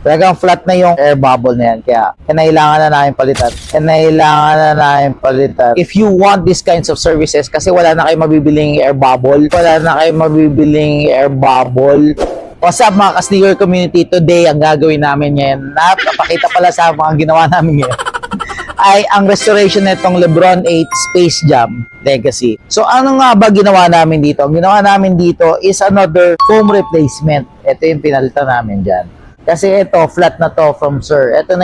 Talagang flat na yung air bubble na yan. Kaya kailangan na namin palitan. If you want these kinds of services, kasi wala na kayong mabibiling air bubble. What's up mga ka-sneaker community? Today, ang gagawin namin ngayon, napakita pala sa mga ginawa namin ngayon, ay ang restoration nitong LeBron 8 Space Jam Legacy. So ano nga ba ginawa namin dito? Ang ginawa namin dito is another foam replacement. Ito yung pinalitan namin dyan. Kasi ito, flat na to from Sir. Ito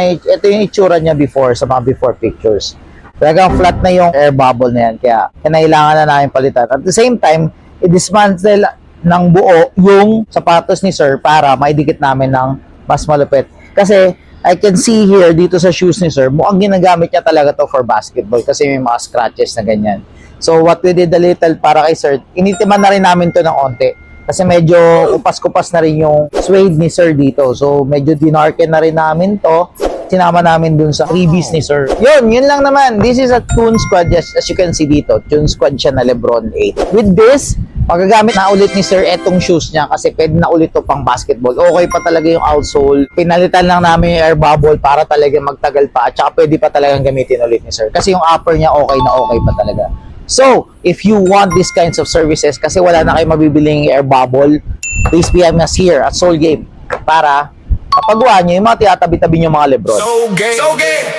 yung itsura niya before, sa mga before pictures. Talagang flat na yung air bubble na yan. Kaya kailangan na namin palitan. At the same time, i-dismantle ng buo yung sapatos ni Sir para maidikit namin ng mas malupit. Kasi I can see here dito sa shoes ni Sir, mukhang ginagamit niya talaga to for basketball kasi may mga scratches na ganyan. So what we did a little para kay Sir, initiman na rin namin to ng onte. Kasi medyo kupas-kupas na rin yung suede ni Sir dito. So medyo dinarken na rin namin to. Sinama namin dun sa freebies ni Sir. Yun lang naman. This is a Tune Squad, as you can see dito. Tune Squad siya na LeBron 8. With this, magagamit na ulit ni Sir etong shoes niya kasi pwede na ulit to pang basketball. Okay pa talaga yung outsole. Pinalitan lang namin yung air bubble para talaga magtagal pa. At saka pwede pa talagang gamitin ulit ni Sir. Kasi yung upper niya okay na okay pa talaga. So, if you want these kinds of services, kasi wala na kayong mabibiling air bubble, please PM us here at Soul Game para mapagawa nyo yung mga tiyatabi-tabi nyo mga LeBron. So game,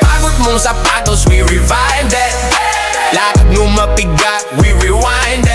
pagod mong sapatos, we revive that. Lakad mo mapigat, we rewind